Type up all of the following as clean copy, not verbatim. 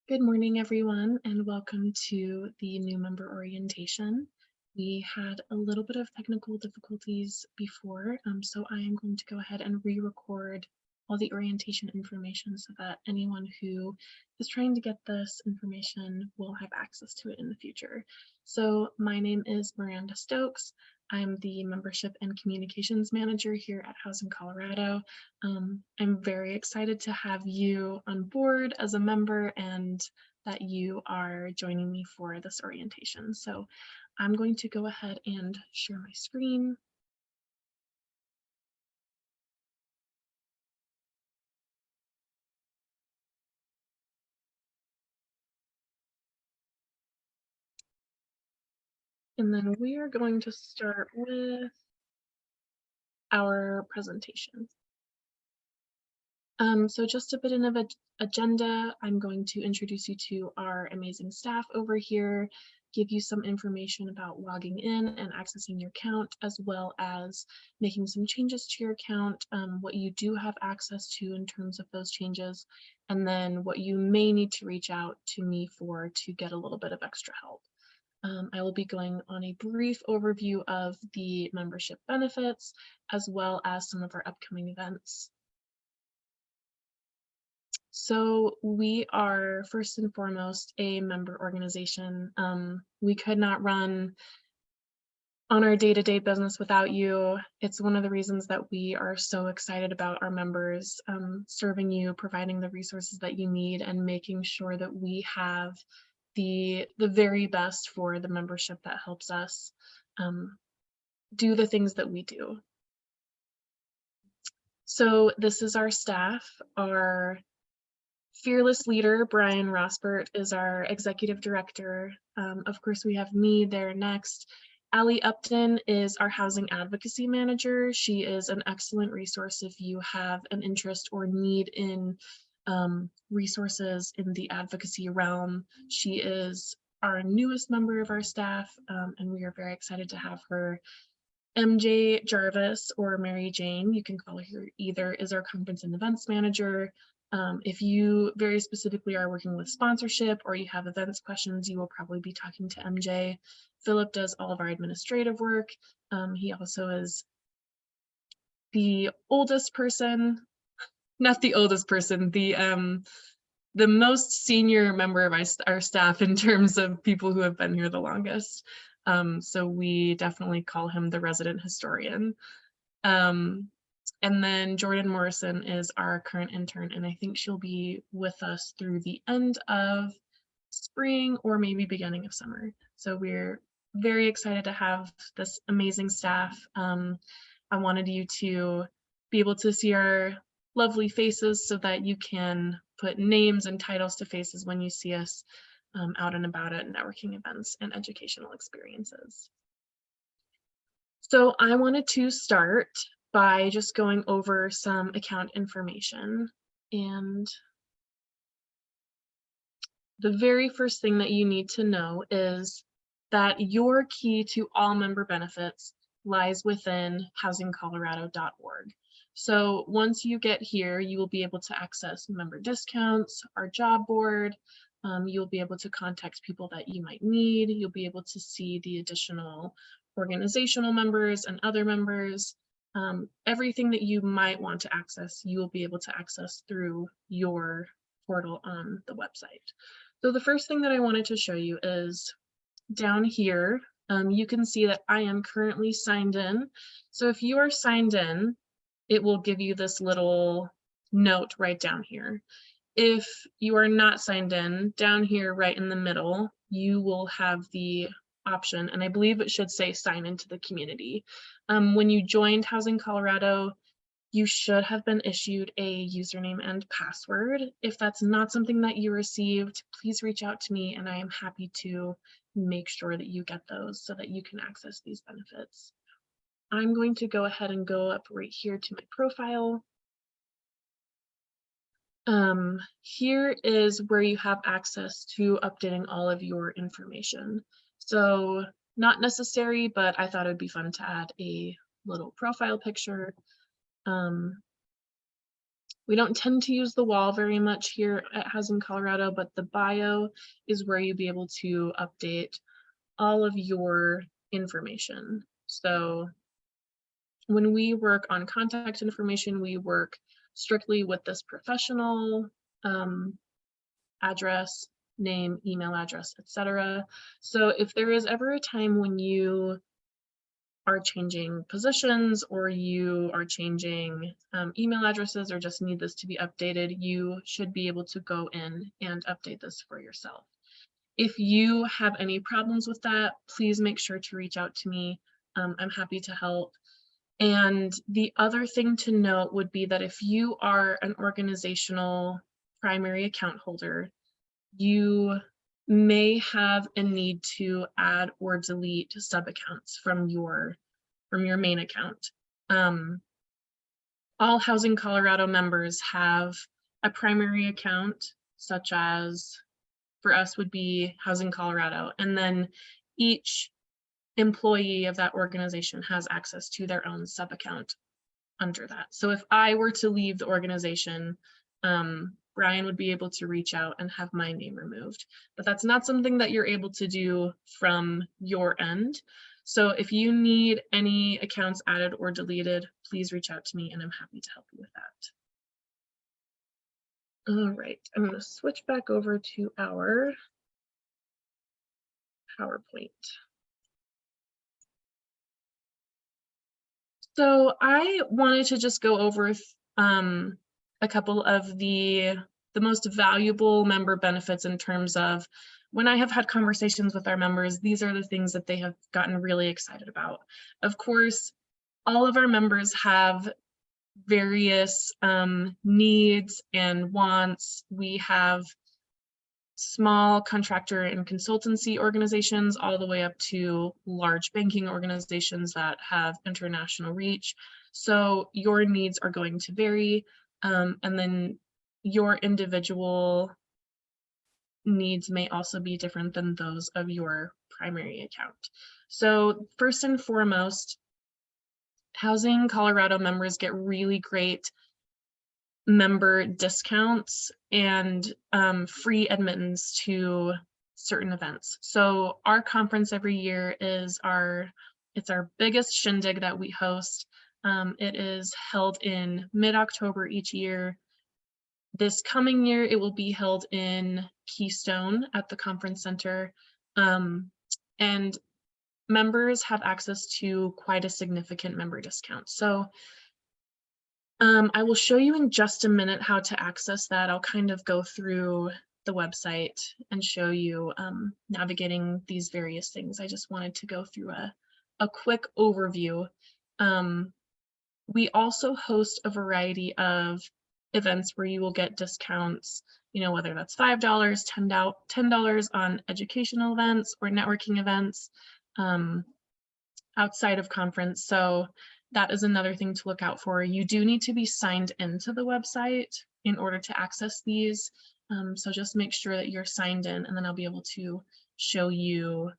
Good morning, everyone, and welcome to the new member orientation. We had a little bit of technical difficulties before, so I am going to go ahead and re-record all the orientation information so that anyone who is trying to get this information will have access to it in the future. So my name is Miranda Stokes. I'm the Membership and Communications Manager here at Housing Colorado. I'm very excited to have you on board as a member and that you are joining me for this orientation. So I'm going to go ahead and share my screen. And then we are going to start with our presentation. So just a bit of an agenda. I'm going to introduce you to our amazing staff over here, give you some information about logging in and accessing your account, as well as making some changes to your account, what you do have access to in terms of those changes, and then what you may need to reach out to me for to get a little bit of extra help. I will be going on a brief overview of the membership benefits, as well as some of our upcoming events. So we are first and foremost a member organization. We could not run on our day-to-day business without you. It's one of the reasons that we are so excited about our members, serving you, providing the resources that you need, and making sure that we have the very best for the membership that helps us do the things that we do. So this is our staff. Our fearless leader, Brian Rosbert, is our executive director. Of course, we have me there next. Allie Upton is our housing advocacy manager. She is an excellent resource if you have an interest or need in resources in the advocacy realm. She is our newest member of our staff, and we are very excited to have her. MJ Jarvis, or Mary Jane, you can call her either, is our conference and events manager. If you very specifically are working with sponsorship or you have events questions, you will probably be talking to MJ. Philip does all of our administrative work. He also is the oldest person, not the oldest person, the most senior member of our staff in terms of people who have been here the longest. So we definitely call him the resident historian. And then Jordan Morrison is our current intern, and I think she'll be with us through the end of spring or maybe beginning of summer. So we're very excited to have this amazing staff. I wanted you to be able to see our lovely faces so that you can put names and titles to faces when you see us out and about at networking events and educational experiences. So I wanted to start by just going over some account information. And the very first thing that you need to know is that your key to all member benefits lies within housingcolorado.org. So once you get here, you will be able to access member discounts, our job board. You'll be able to contact people that you might need. You'll be able to see the additional organizational members and other members. Everything that you might want to access, you will be able to access through your portal on the website. So the first thing that I wanted to show you is down here. You can see that I am currently signed in. So if you are signed in, it will give you this little note right down here. If you are not signed in, down here right in the middle, you will have the option, and I believe it should say sign into the community. When you joined Housing Colorado, you should have been issued a username and password. If that's not something that you received, please reach out to me and I am happy to make sure that you get those so that you can access these benefits. I'm going to go ahead and go up right here to my profile. Here is where you have access to updating all of your information. So not necessary, but I thought it'd be fun to add a little profile picture. We don't tend to use the wall very much here at Housing Colorado, but the bio is where you'll be able to update all of your information. So when we work on contact information, we work strictly with this professional address, name, email address, etc. So if there is ever a time when you are changing positions or you are changing email addresses or just need this to be updated, you should be able to go in and update this for yourself. If you have any problems with that, please make sure to reach out to me. I'm happy to help. And the other thing to note would be that if you are an organizational primary account holder, you may have a need to add or delete sub-accounts from your main account. All Housing Colorado members have a primary account, such as for us would be Housing Colorado, and then each employee of that organization has access to their own sub-account under that. So if I were to leave the organization, Brian would be able to reach out and have my name removed, but that's not something that you're able to do from your end. So if you need any accounts added or deleted, please reach out to me and I'm happy to help you with that. All right, I'm going to switch back over to our PowerPoint. So I wanted to just go over a couple of the most valuable member benefits in terms of when I have had conversations with our members, these are the things that they have gotten really excited about. Of course, all of our members have various needs and wants. We have small contractor and consultancy organizations all the way up to large banking organizations that have international reach. So your needs are going to vary, and then your individual needs may also be different than those of your primary account. So first and foremost, Housing Colorado members get really great member discounts and free admittance to certain events. So our conference every year is it's our biggest shindig that we host. It is held in mid-October each year. This coming year, it will be held in Keystone at the conference center. And members have access to quite a significant member discount. So I will show you in just a minute how to access that. I'll kind of go through the website and show you navigating these various things. I just wanted to go through a quick overview. We also host a variety of events where you will get discounts, whether that's $5, $10 on educational events or networking events outside of conference. So that is another thing to look out for. You do need to be signed into the website in order to access these. So just make sure that you're signed in, and then I'll be able to show you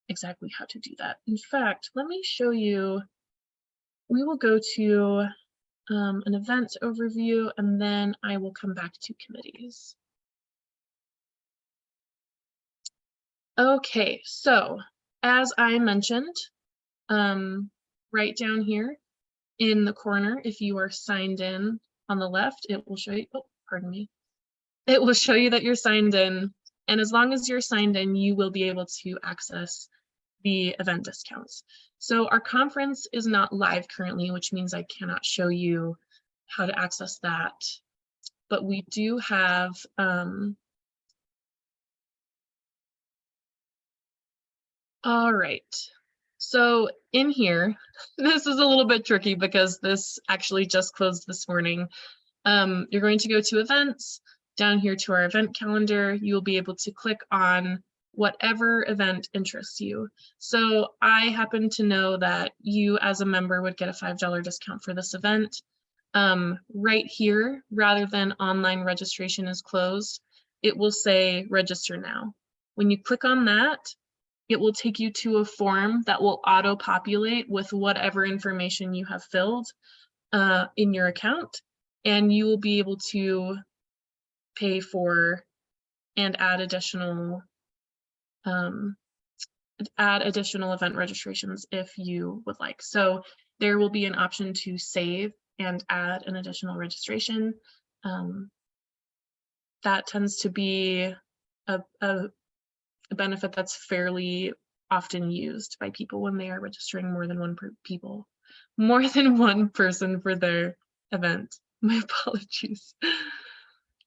exactly how to do that. In fact, let me show you. We will go to an event overview, and then I will come back to committees. Okay, so as I mentioned, right down here in the corner, if you are signed in on the left, it will show you, oh, pardon me. It will show you that you're signed in. And as long as you're signed in, you will be able to access the event discounts. So our conference is not live currently, which means I cannot show you how to access that. But we do have, all right. So in here, this is a little bit tricky because this actually just closed this morning. You're going to go to events, down here to our event calendar. You'll be able to click on whatever event interests you. So I happen to know that you as a member would get a $5 discount for this event. Right here, rather than online registration is closed, it will say register now. When you click on that, it will take you to a form that will auto-populate with whatever information you have filled in your account. and you will be able to pay for and add additional event registrations if you would like. So there will be an option to save and add an additional registration. That tends to be a benefit that's fairly often used by people when they are registering more than one person for their event. My apologies.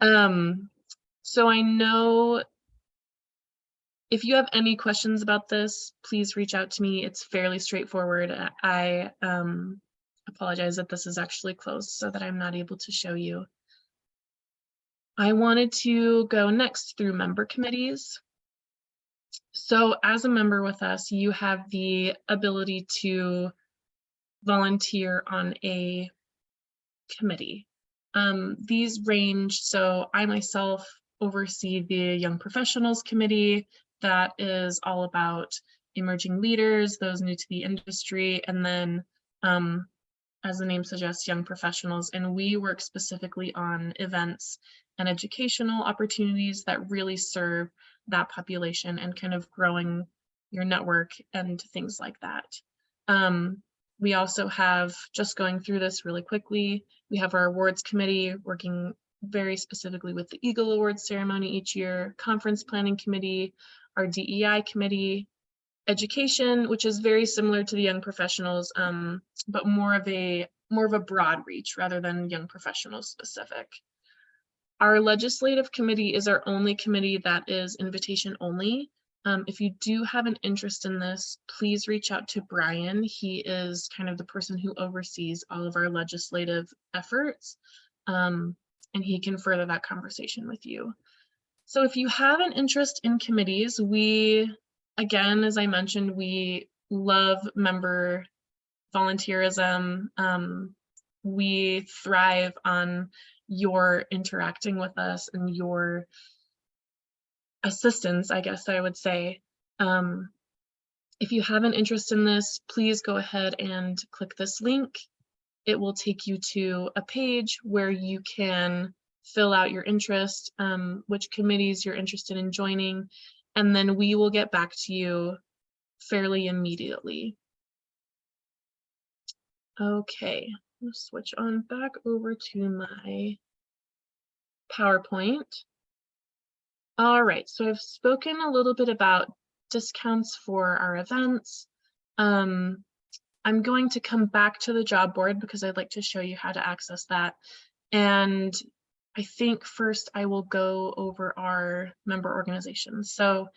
So I know if you have any questions about this, please reach out to me. It's fairly straightforward. I apologize that this is actually closed so that I'm not able to show you. I wanted to go next through member committees. So as a member with us, you have the ability to volunteer on a committee. These range, so I myself oversee the Young Professionals Committee that is all about emerging leaders, those new to the industry, and then as the name suggests, young professionals, and we work specifically on events and educational opportunities that really serve that population and kind of growing your network and things like that. We also have, just going through this really quickly, we have our awards committee working very specifically with the Eagle Awards ceremony each year, conference planning committee, our DEI committee, education, which is very similar to the young professionals, but more of a broad reach rather than young professionals specific. Our legislative committee is our only committee that is invitation only. If you do have an interest in this, please reach out to Brian. He is kind of the person who oversees all of our legislative efforts, and he can further that conversation with you. So if you have an interest in committees, again, as I mentioned, we love member volunteerism. We thrive on your interacting with us and your assistance, I guess I would say. If you have an interest in this, please go ahead and click this link. It will take you to a page where you can fill out your interest, which committees you're interested in joining, and then we will get back to you fairly immediately. Okay, let's switch on back over to my PowerPoint. All right, so I've spoken a little bit about discounts for our events. I'm going to come back to the job board because I'd like to show you how to access that. And I think first I will go over our member organizations. So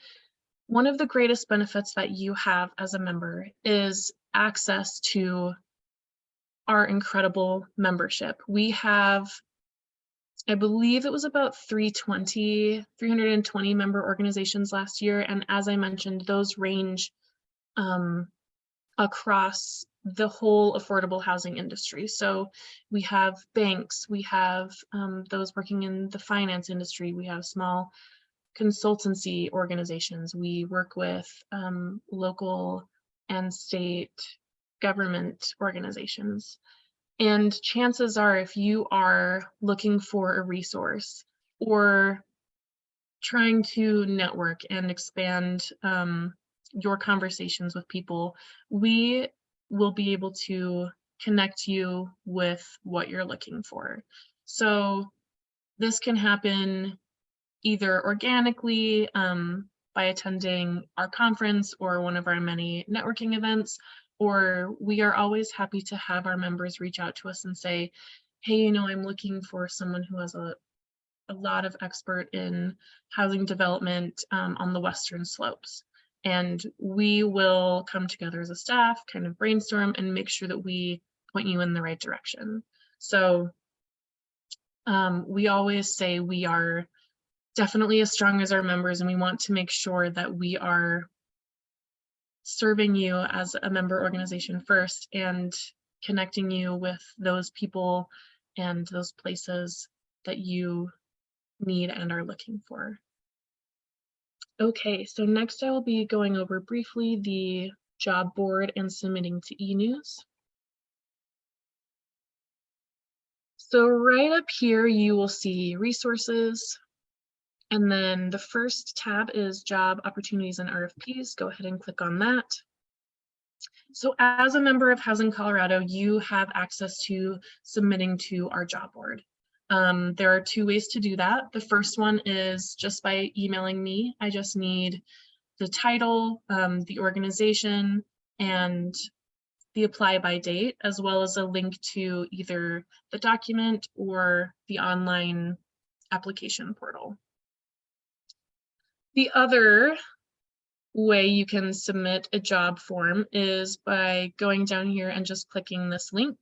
one of the greatest benefits that you have as a member is access to our incredible membership. We have, I believe it was about 320 member organizations last year. And as I mentioned, those range across the whole affordable housing industry. So we have banks, we have those working in the finance industry, we have small consultancy organizations, we work with local and state government organizations. And chances are, if you are looking for a resource or trying to network and expand your conversations with people, we will be able to connect you with what you're looking for. So this can happen either organically by attending our conference or one of our many networking events, or we are always happy to have our members reach out to us and say, hey, you know, I'm looking for someone who has a lot of expert in housing development on the Western Slopes. And we will come together as a staff, kind of brainstorm and make sure that we point you in the right direction. So we always say we are definitely as strong as our members, and we want to make sure that we are serving you as a member organization first and connecting you with those people and those places that you need and are looking for. Okay, so next I will be going over briefly the job board and submitting to eNews. So right up here, you will see resources. And then the first tab is job opportunities and RFPs. Go ahead and click on that. So as a member of Housing Colorado, you have access to submitting to our job board. There are two ways to do that. The first one is just by emailing me. I just need the title, the organization, and the apply by date, as well as a link to either the document or the online application portal. The other way you can submit a job form is by going down here and just clicking this link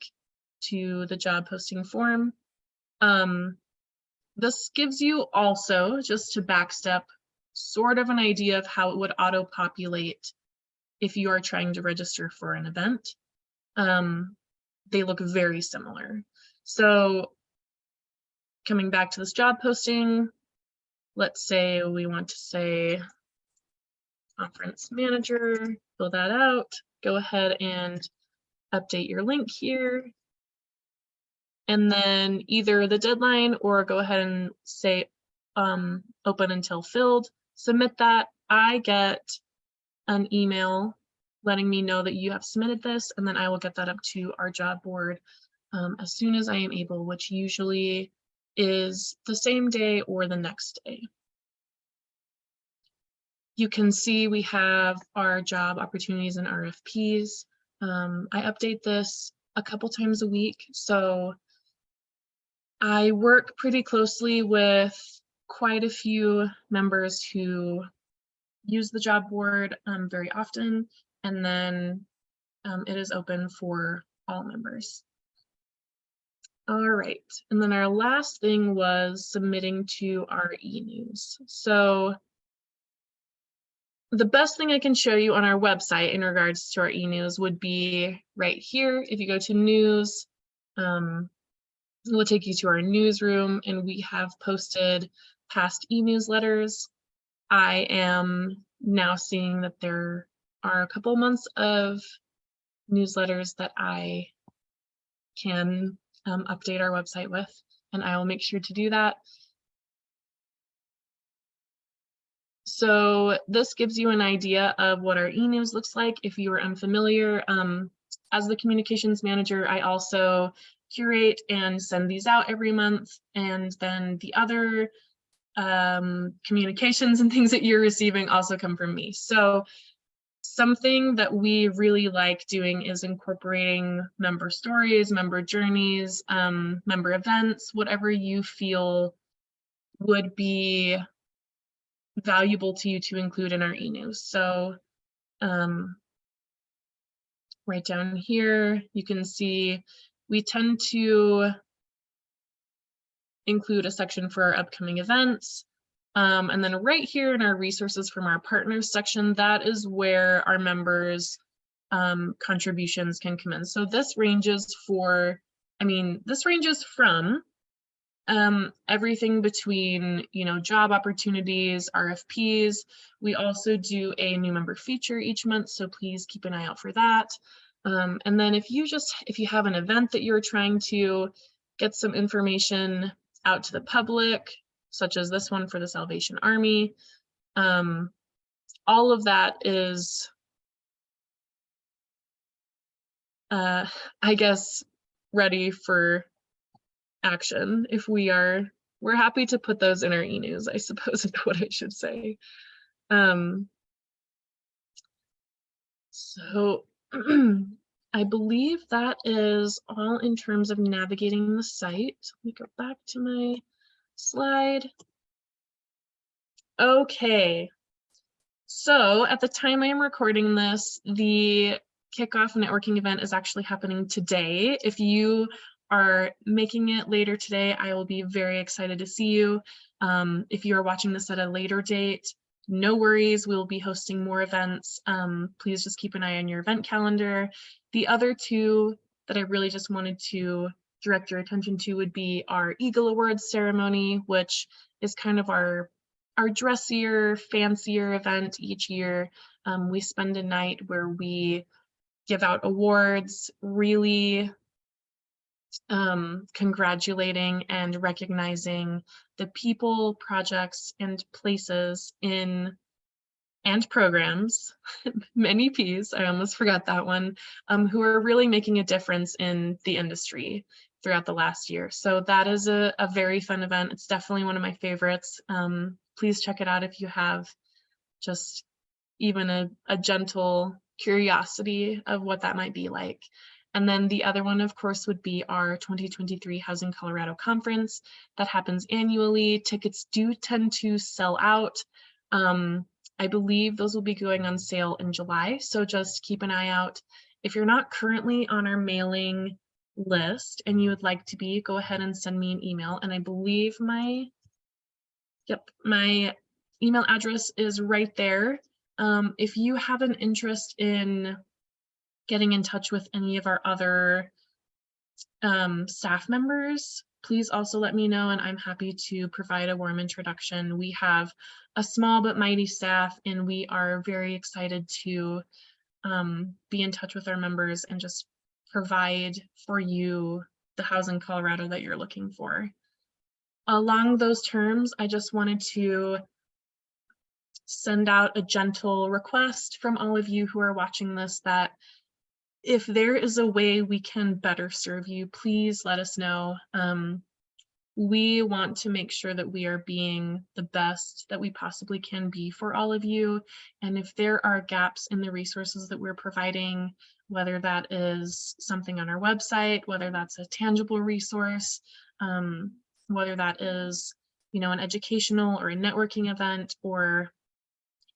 to the job posting form. This gives you also, just to backstep, sort of an idea of how it would auto-populate if you are trying to register for an event. They look very similar. So coming back to this job posting, let's say we want to say conference manager, fill that out, go ahead and update your link here. And then either the deadline or go ahead and say open until filled, submit that. I get an email letting me know that you have submitted this, and then I will get that up to our job board as soon as I am able, which usually is the same day or the next day. You can see we have our job opportunities and RFPs. I update this a couple times a week, so I work pretty closely with quite a few members who use the job board very often, and then it is open for all members. All right, and then our last thing was submitting to our e-news. So the best thing I can show you on our website in regards to our e-news would be right here. If you go to news, it will take you to our newsroom, and we have posted past e-newsletters. I am now seeing that there are a couple months of newsletters that I can update our website with, and I will make sure to do that. So this gives you an idea of what our e-news looks like if you are unfamiliar. As the communications manager, I also curate and send these out every month, and then the other communications and things that you're receiving also come from me. So something that we really like doing is incorporating member stories, member journeys, member events, whatever you feel would be valuable to you to include in our e-news. So right down here, you can see we tend to include a section for our upcoming events. And then right here in our resources from our partners section, that is where our members' contributions can come in. So this ranges from everything between, job opportunities, RFPs. We also do a new member feature each month, so please keep an eye out for that. And then if you have an event that you're trying to get some information out to the public, such as this one for the Salvation Army, all of that is, I guess, ready for action. If we're happy to put those in our e-news, I suppose is what I should say. So I believe that is all in terms of navigating the site. Let me go back to my slide. Okay, so at the time I am recording this, the kickoff networking event is actually happening today. If you are making it later today, I will be very excited to see you. If you are watching this at a later date, no worries, we'll be hosting more events. Please just keep an eye on your event calendar. The other two that I really just wanted to direct your attention to would be our Eagle Awards ceremony, which is kind of our dressier, fancier event each year. We spend a night where we give out awards, really congratulating and recognizing the people, projects, and places in and programs, many P's, I almost forgot that one, who are really making a difference in the industry throughout the last year. So that is a very fun event. It's definitely one of my favorites. Please check it out if you have just even a gentle curiosity of what that might be like. And then the other one, of course, would be our 2023 Housing Colorado Conference that happens annually. Tickets do tend to sell out. I believe those will be going on sale in July, so just keep an eye out. If you're not currently on our mailing list and you would like to be, go ahead and send me an email. And I believe my email address is right there. If you have an interest in getting in touch with any of our other staff members, please also let me know, and I'm happy to provide a warm introduction. We have a small but mighty staff, and we are very excited to be in touch with our members and just provide for you the Housing Colorado that you're looking for. Along those terms, I just wanted to send out a gentle request from all of you who are watching this that if there is a way we can better serve you, please let us know. We want to make sure that we are being the best that we possibly can be for all of you. And if there are gaps in the resources that we're providing, whether that is something on our website, whether that's a tangible resource, whether that is, you know, an educational or a networking event or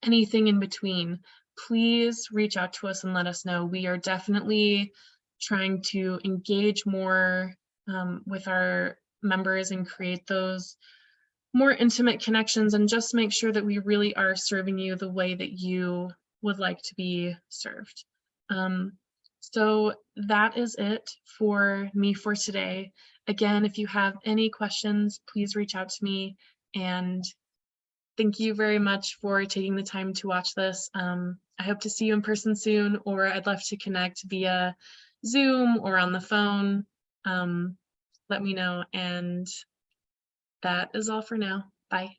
anything in between, please reach out to us and let us know. We are definitely trying to engage more with our members and create those more intimate connections and just make sure that we really are serving you the way that you would like to be served. So that is it for me for today. Again, if you have any questions, please reach out to me, and thank you very much for taking the time to watch this. I hope to see you in person soon, or I'd love to connect via Zoom or on the phone. Let me know, and that is all for now. Bye.